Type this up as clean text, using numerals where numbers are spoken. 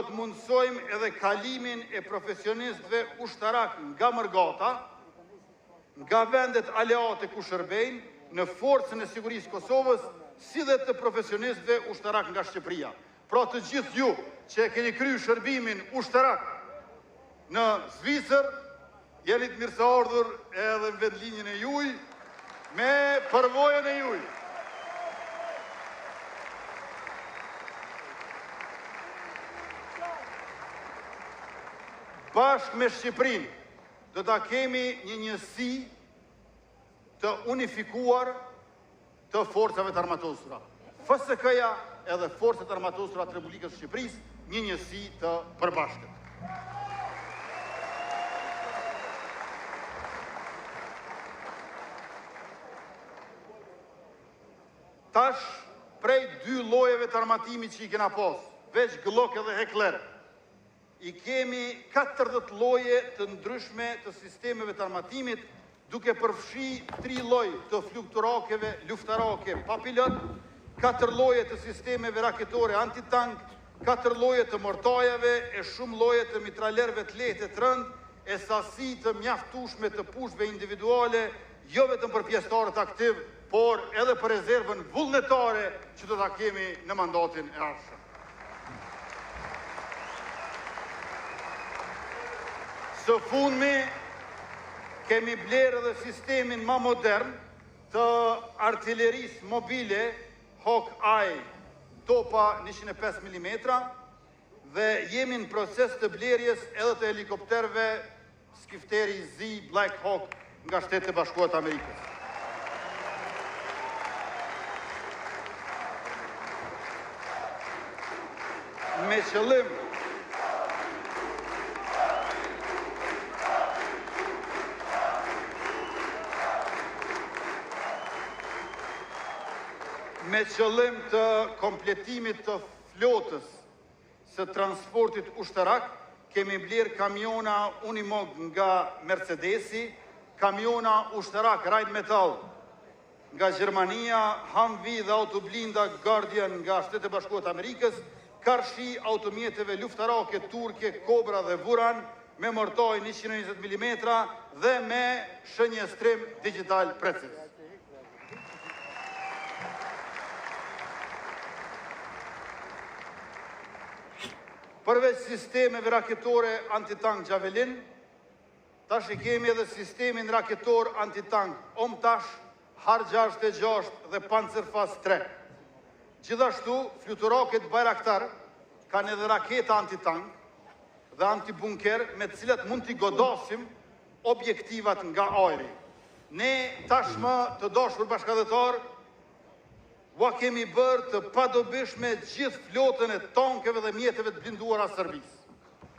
do të mundsojmë edhe kalimin e profesionistëve ushtarak nga Mërgata, nga vendet aleate ku shërbejnë, në forcën e sigurisë Kosovës, si dhe të profesionistëve ushtarak nga Shqipëria. Pra të gjithë ju që e keni kryer shërbimin ushtarak në Zvicër, jeni të mirëseardhur edhe në vendlinjën e juaj me përvojën e juaj. Bashkë me Shqipërinë, do ta kemi një njësi të unifikuar të forcave të armatosura. FSK-ja edhe forcat armatosura të Republikës Shqipërisë, një njësi të përbashkët. Tash, prej 2 llojeve të armatimit që i kena pas, veç Glock edhe Heckler, i kemi 40 lloje të ndryshme të sistemeve të armatimit, duke përfshi 3 lloj të flukturakeve luftarake pa pilot, 4 lloje të sistemeve raketore antitank, 4 lloje të mortajave e shumë lloje të mitralerëve të lehtë të rënd, e sasi të mjaftueshme të pushve individuale, jo vetëm për pjesëtarët aktiv, por edhe për rezervën vullnetare që do ta kemi në mandatin e ardhshëm. Së fundmi, kemi blerë edhe sistemin ma modern të artillerisë mobile Hawkeye, topa 105 mm, dhe jemi në proces të blerjes edhe të helikopterve skifteri Z Black Hawk nga Shtetet e Bashkuara të Amerikës. Me qëllim të kompletimit të flotës së transportit ushtarak, kemi blerë kamiona Unimog nga Mercedesi, kamiona ushtarak Rheinmetall nga Gjermania, Humvee dhe autoblinda Guardian nga Shtetet e Bashkuara të Amerikës, karshi automjeteve luftarake turke Kobra dhe Vuran me mortaj 120 mm dhe me shënjestrim digital precis. Përveç sistemeve raketore antitank Javelin, tash i kemi edhe sistemin raketor antitank Omtash, Har-66 dhe Panzerfaust 3. Gjithashtu, fluturaket Bayraktar kanë edhe raketa antitank dhe antibunker me të cilat mund t'i godasim objektivat nga ajri. Ne tashmë të dashur bashkëdhetar, kemi bërë të padobishme gjithë flotën e tankeve dhe mjeteve të blinduara Serbisë.